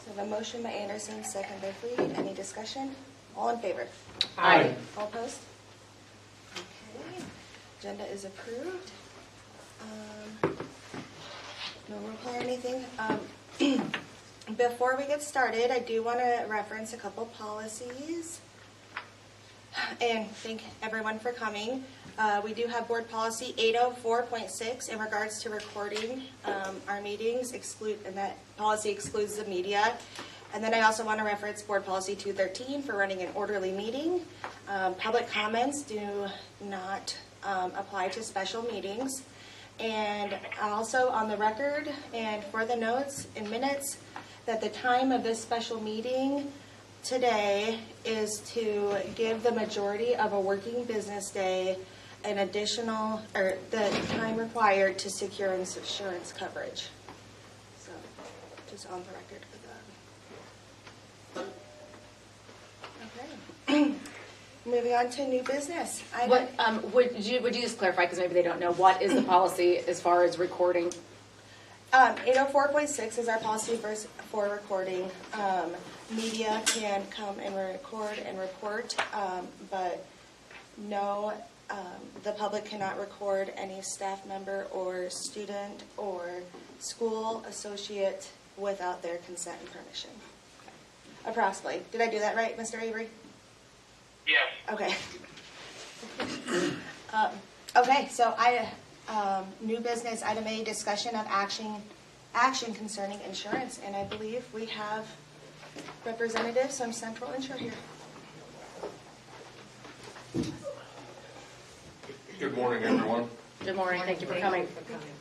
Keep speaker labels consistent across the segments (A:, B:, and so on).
A: So I have a motion by Anderson, second by Fleet. Any discussion? All in favor?
B: Aye.
A: All opposed? Okay. Agenda is approved. No roll call or anything. Before we get started, I do want to reference a couple policies and thank everyone for coming. We do have board policy 804.6 in regards to recording our meetings, and that policy excludes the media. And then I also want to reference board policy 213 for running an orderly meeting. Public comments do not apply to special meetings. And also on the record and for the notes and minutes that the time of this special meeting today is to give the majority of a working business day an additional, or the time required to secure insurance coverage. So, just on the record for that. Okay. Moving on to new business.
B: Would you just clarify, because maybe they don't know, what is the policy as far as recording?
A: 804.6 is our policy for recording. Media can come and record and report, but no, the public cannot record any staff member or student or school associate without their consent and permission. Approximately. Did I do that right, Mr. Avery?
C: Yes.
A: Okay. Okay, so new business, item A, discussion of action concerning insurance, and I believe we have representatives from Central Insure here.
D: Good morning, everyone.
B: Good morning. Thank you for coming.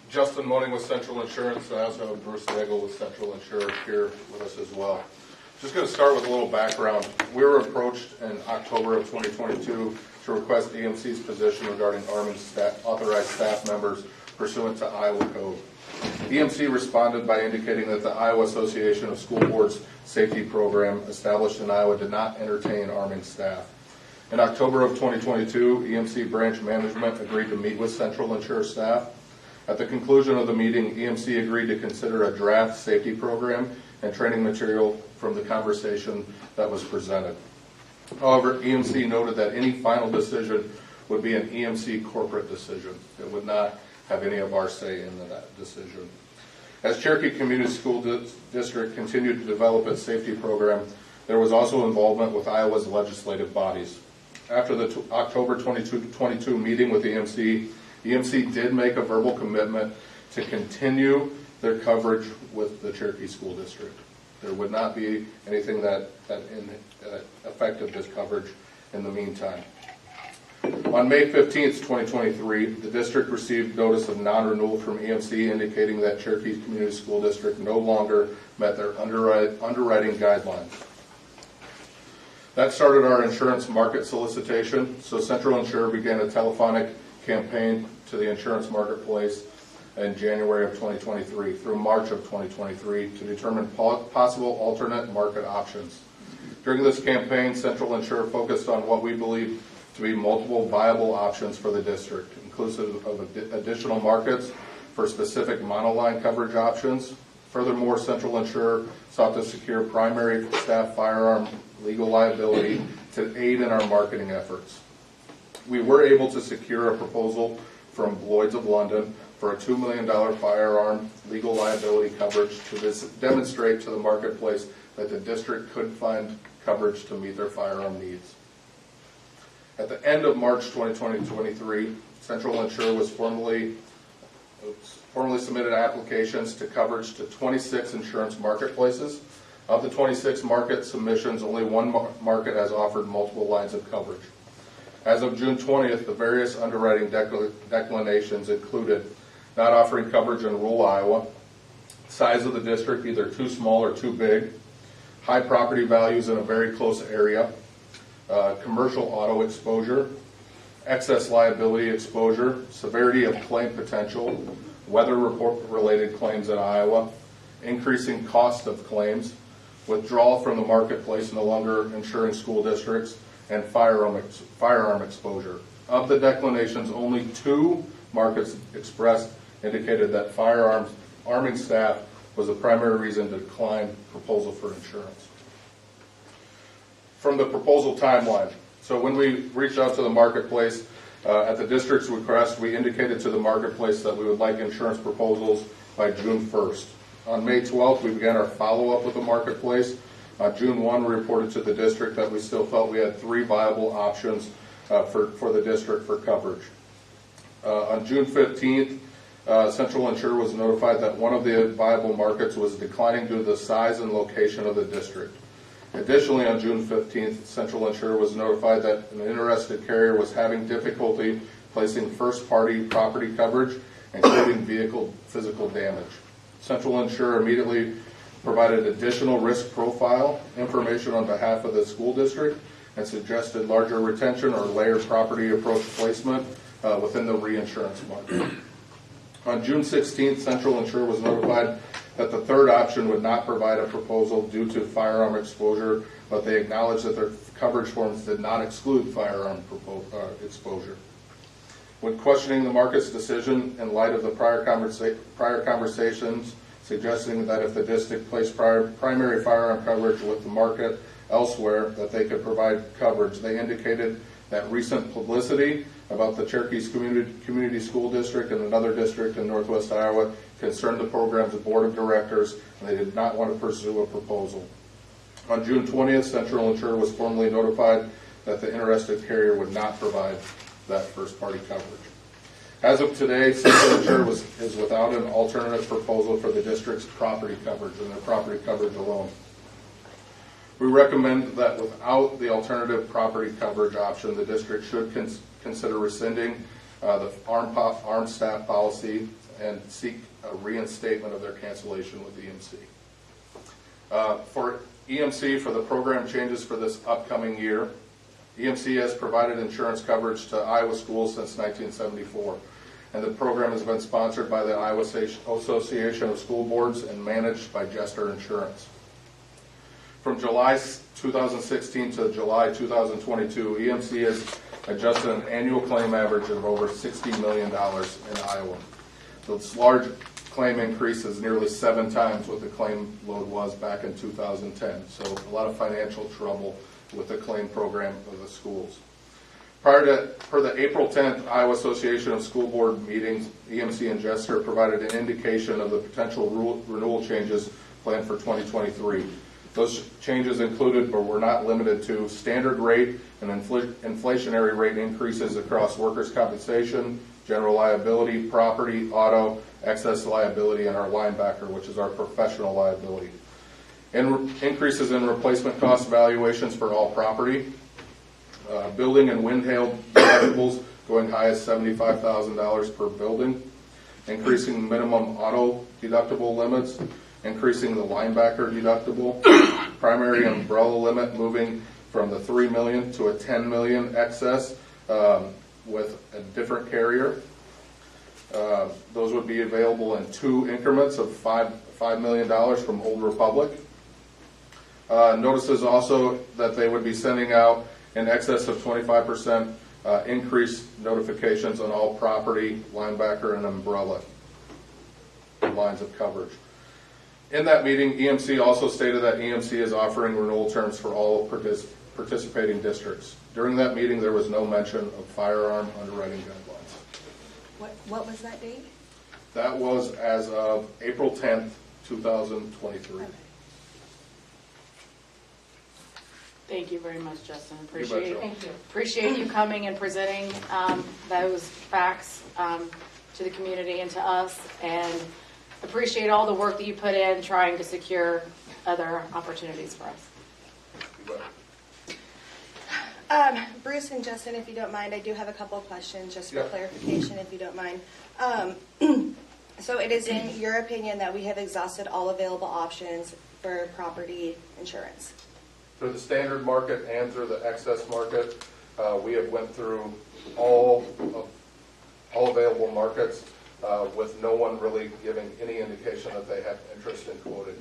D: Justin Moning with Central Insurance. I also have Bruce Nagel with Central Insurance here with us as well. Just going to start with a little background. We were approached in October of 2022 to request EMC's position regarding arming authorized staff members pursuant to Iowa Code. EMC responded by indicating that the Iowa Association of School Boards Safety Program established in Iowa did not entertain arming staff. In October of 2022, EMC branch management agreed to meet with Central Insure staff. At the conclusion of the meeting, EMC agreed to consider a draft safety program and training material from the conversation that was presented. However, EMC noted that any final decision would be an EMC corporate decision. It would not have any of our say in that decision. As Cherokee Community School District continued to develop its safety program, there was also involvement with Iowa's legislative bodies. After the October 2022 meeting with EMC, EMC did make a verbal commitment to continue their coverage with the Cherokee School District. There would not be anything that affected this coverage in the meantime. On May 15th, 2023, the district received notice of non-renewal from EMC indicating that Cherokee Community School District no longer met their underwriting guidelines. That started our insurance market solicitation, so Central Insure began a telephonic campaign to the insurance marketplace in January of 2023 through March of 2023 to determine possible alternate market options. During this campaign, Central Insure focused on what we believe to be multiple viable options for the district, inclusive of additional markets for specific monoline coverage options. Furthermore, Central Insure sought to secure primary staff firearm legal liability to aid in our marketing efforts. We were able to secure a proposal from Lloyd's of London for a $2 million firearm legal liability coverage to demonstrate to the marketplace that the district could find coverage to meet their firearm needs. At the end of March 2023, Central Insure was formally submitted applications to coverage to 26 insurance marketplaces. Of the 26 market submissions, only one market has offered multiple lines of coverage. As of June 20th, the various underwriting declinations included not offering coverage in rural Iowa, size of the district either too small or too big, high property values in a very close area, commercial auto exposure, excess liability exposure, severity of claim potential, weather report-related claims in Iowa, increasing cost of claims, withdrawal from the marketplace, no longer insuring school districts, and firearm exposure. Of the declinations, only 2 markets expressed indicated that arming staff was the primary reason to decline proposal for insurance. From the proposal timeline, so when we reached out to the marketplace, at the district's request, we indicated to the marketplace that we would like insurance proposals by June 1st. On May 12th, we began our follow-up with the marketplace. June 1, we reported to the district that we still felt we had 3 viable options for the district for coverage. On June 15th, Central Insure was notified that one of the viable markets was declining due to the size and location of the district. Additionally, on June 15th, Central Insure was notified that an interested carrier was having difficulty placing first-party property coverage, including vehicle physical damage. Central Insure immediately provided additional risk profile information on behalf of the school district and suggested larger retention or layered property approach placement within the reinsurance market. On June 16th, Central Insure was notified that the third option would not provide a proposal due to firearm exposure, but they acknowledged that their coverage forms did not exclude firearm exposure. When questioning the market's decision in light of the prior conversations suggesting that if the district placed primary firearm coverage with the market elsewhere, that they could provide coverage, they indicated that recent publicity about the Cherokee's Community School District and another district in Northwest Iowa concerned the program's board of directors, and they did not want to pursue a proposal. On June 20th, Central Insure was formally notified that the interested carrier would not provide that first-party coverage. As of today, Central Insure is without an alternative proposal for the district's property coverage and their property coverage alone. We recommend that without the alternative property coverage option, the district should consider rescinding the armed staff policy and seek a reinstatement of their cancellation with EMC. For EMC, for the program changes for this upcoming year, EMC has provided insurance coverage to Iowa schools since 1974, and the program has been sponsored by the Iowa Association of School Boards and managed by Jester Insurance. From July 2016 to July 2022, EMC has adjusted an annual claim average of over $60 million in Iowa. So this large claim increase is nearly 7 times what the claim load was back in 2010. So a lot of financial trouble with the claim program of the schools. Per the April 10th Iowa Association of School Board meetings, EMC and Jester provided an indication of the potential renewal changes planned for 2023. Those changes included, but were not limited to, standard rate and inflationary rate increases across workers' compensation, general liability, property, auto, excess liability, and our linebacker, which is our professional liability. Increases in replacement cost valuations for all property, building and wind-hail deductibles going high as $75,000 per building, increasing minimum auto deductible limits, increasing the linebacker deductible, primary umbrella limit moving from the $3 million to a $10 million excess with a different carrier. Those would be available in 2 increments of $5 million from Old Republic. Notices also that they would be sending out in excess of 25% increased notifications on all property, linebacker, and umbrella lines of coverage. In that meeting, EMC also stated that EMC is offering renewal terms for all participating districts. During that meeting, there was no mention of firearm underwriting guidelines.
A: What was that date?
D: That was as of April 10th, 2023.
A: Okay.
B: Thank you very much, Justin.
D: betcha.
B: Appreciate you coming and presenting those facts to the community and to us, and appreciate all the work that you put in trying to secure other opportunities for us.
A: Bruce and Justin, if you don't mind, I do have a couple of questions just for
D: Yeah.
A: clarification, if you don't mind. So it is in your opinion that we have exhausted all available options for property insurance?
D: Through the standard market and through the excess market, we have went through all available markets with no one really giving any indication that they have interest in quoting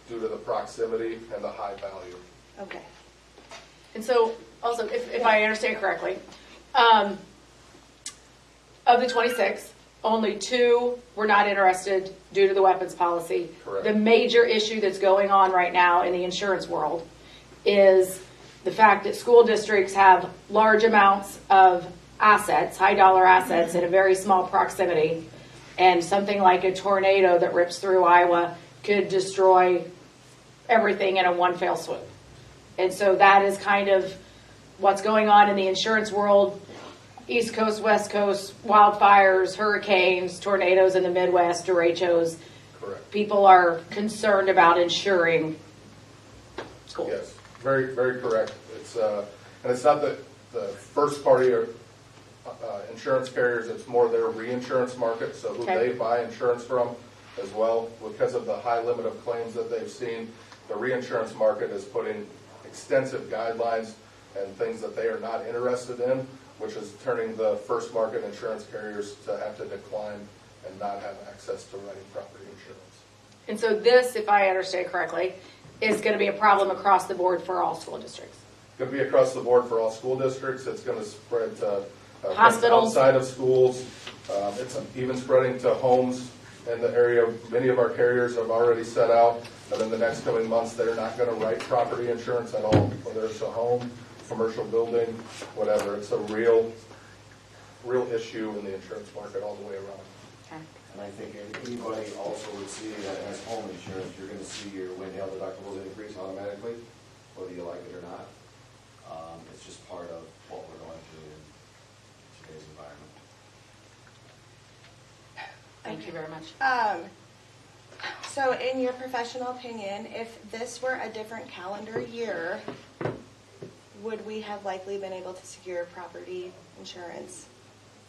D: due to the proximity and the high value.
A: Okay.
B: And so, also, if I understand correctly, of the 26, only 2 were not interested due to the weapons policy.
D: Correct.
B: The major issue that's going on right now in the insurance world is the fact that school districts have large amounts of assets, high dollar assets, in a very small proximity. And something like a tornado that rips through Iowa could destroy everything in a one fell swoop. And so that is kind of what's going on in the insurance world. East Coast, West Coast, wildfires, hurricanes, tornadoes in the Midwest, derechos.
D: Correct.
B: People are concerned about insuring schools.
D: Yes, very, very correct. It's, and it's not the first party or insurance carriers, it's more their reinsurance market, so who
B: Okay.
D: they buy insurance from as well. Because of the high limit of claims that they've seen, the reinsurance market is putting extensive guidelines and things that they are not interested in, which is turning the first market insurance carriers to have to decline and not have access to writing property insurance.
B: And so this, if I understand correctly, is going to be a problem across the board for all school districts.
D: Going to be across the board for all school districts. It's going to spread to
B: Hospitals.
D: outside of schools. It's even spreading to homes in the area. Many of our carriers have already set out that in the next coming months they're not going to write property insurance at all, whether it's a home, commercial building, whatever. It's a real issue in the insurance market all the way around.
B: Okay.
E: And I think anybody also would see that as home insurance, you're gonna see your wind hail deductibles increase automatically, whether you like it or not. It's just part of what we're going through in today's environment.
B: Thank you very much.
A: So in your professional opinion, if this were a different calendar year, would we have likely been able to secure property insurance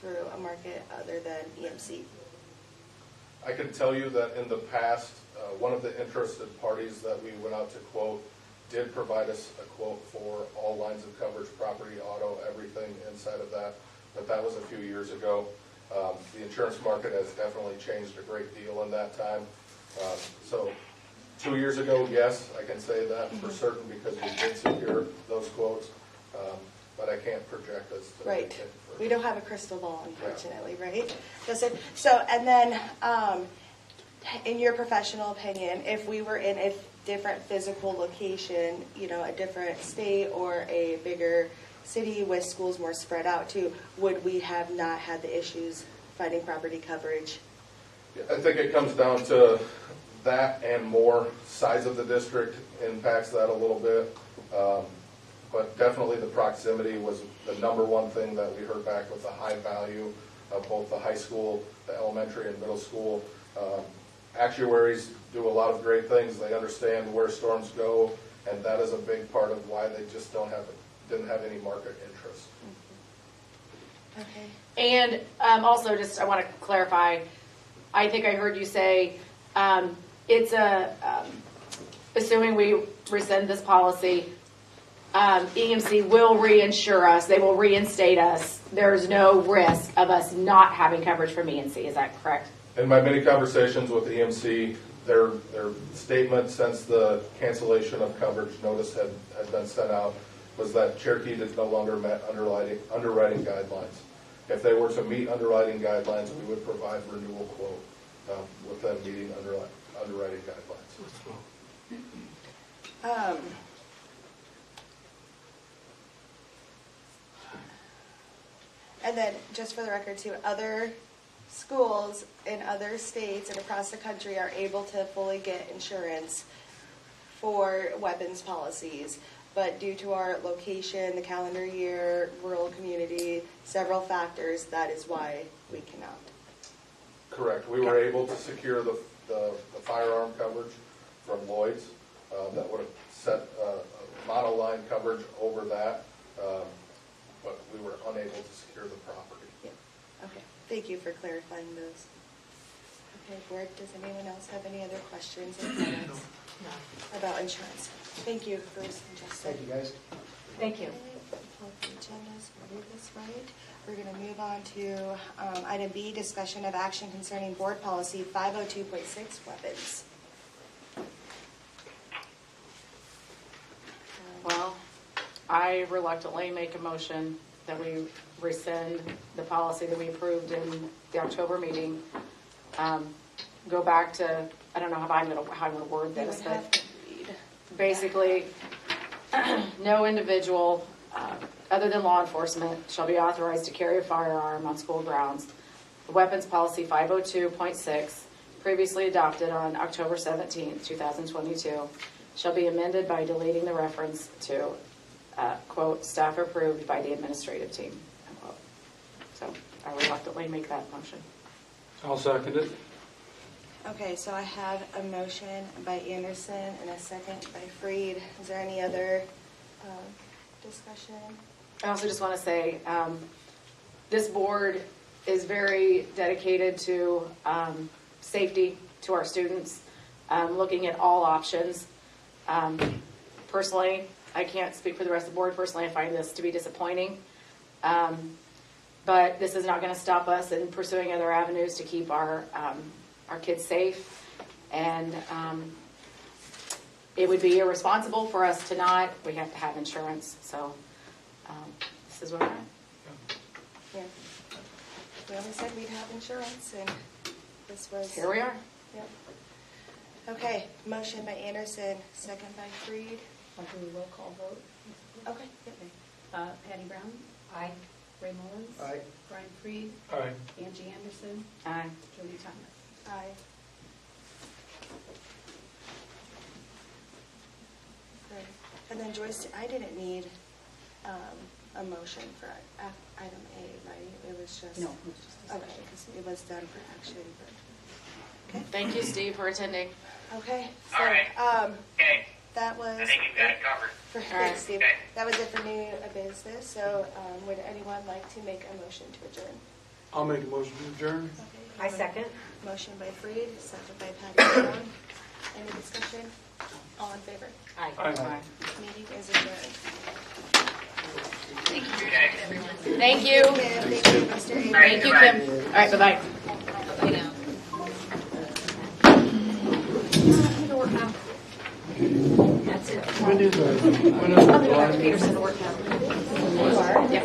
A: through a market other than EMC?
D: I can tell you that in the past, one of the interested parties that we went out to quote did provide us a quote for all lines of coverage, property, auto, everything inside of that, but that was a few years ago. The insurance market has definitely changed a great deal in that time. So 2 years ago, yes, I can say that for certain because we did secure those quotes, but I can't project as to
A: Right.
D: anything for-
A: We don't have a crystal ball, unfortunately, right? So, and then, in your professional opinion, if we were in a different physical location, you know, a different state or a bigger city with schools more spread out too, would we have not had the issues finding property coverage?
D: I think it comes down to that and more. Size of the district impacts that a little bit. But definitely the proximity was the number one thing that we heard back with the high value of both the high school, the elementary and middle school. Actuaries do a lot of great things. They understand where storms go, and that is a big part of why they just didn't have any market interest.
A: Okay.
B: And also, just I want to clarify, I think I heard you say it's assuming we rescind this policy, EMC will reinsure us, they will reinstate us. There's no risk of us not having coverage from EMC, is that correct?
D: In my many conversations with EMC, their statement since the cancellation of coverage notice had been sent out was that Cherokee did no longer met underwriting guidelines. If they were to meet underwriting guidelines, we would provide renewal quote with them meeting underwriting guidelines.
A: And then, just for the record too, other schools in other states and across the country are able to fully get insurance for weapons policies. But due to our location, the calendar year, rural community, several factors, that is why we cannot.
D: Correct. We were able to secure the firearm coverage from Lloyd's. That would have set a monoline coverage over that, but we were unable to secure the property.
A: Yeah. Okay, thank you for clarifying those. Okay, board, does anyone else have any other questions or comments about insurance? Thank you, Bruce and Justin.
F: Thank you, guys.
B: Thank you.
A: Pull up the agendas, read this right. We're going to move on to item B, discussion of action concerning board policy 502.6, weapons.
B: Well, I reluctantly make a motion that we rescind the policy that we approved in the October meeting. Go back to, I don't know how I'm gonna word
A: You
B: this,
A: would
B: but
A: have to read.
B: basically, no individual other than law enforcement shall be authorized to carry a firearm on school grounds. The weapons policy 502.6, previously adopted on October 17th, 2022, shall be amended by deleting the reference to, quote, staff approved by the administrative team, unquote. So I reluctantly make that motion.
F: I'll second it.
A: Okay, so I have a motion by Anderson and a second by Freed. Is there any other discussion?
B: I also just want to say, this board is very dedicated to safety to our students, looking at all options. Personally, I can't speak for the rest of the board. Personally, I find this to be disappointing. But this is not going to stop us in pursuing other avenues to keep our kids safe. And it would be irresponsible for us to not. We have to have insurance. So this is where we're at.
A: Yeah. We always said we'd have insurance, and this was...
B: Here we are.
A: Yep. Okay, motion by Anderson, second by Freed.
G: I'll do a roll call vote.
A: Okay, yep.
G: Patty Brown? Aye. Ray Mullins?
E: Aye.
G: Brian Freed?
F: Aye.
G: Angie Anderson?
B: Aye.
G: Jody Thomas?
A: Aye. Great. And then Joyce, I didn't need a motion for item A, right? It was just...
G: No, it was just a
A: Okay,
G: discussion.
A: because it was done for action, but... Okay,
B: Thank you, Steve, for attending.
A: okay.
C: All right.
A: So,
C: Okay,
A: that was...
C: I think you've got it covered.
A: For,
B: All right.
A: thanks, Steve.
C: Okay.
A: That was it for new business, so would anyone like to make a motion to adjourn?
F: I'll make a motion to adjourn.
G: I second.
A: Motion by Freed, second by Patty Brown. Any discussion? All in favor?
G: Aye.
F: Aye.
A: Meeting is adjourned.
C: Okay.
B: Thank you.
A: Kim, thank you, Mr. Avery.
B: Thank you, Kim. All right, bye-bye.
G: That's it.
F: When is the?
G: Peterson worked out.
B: Yep.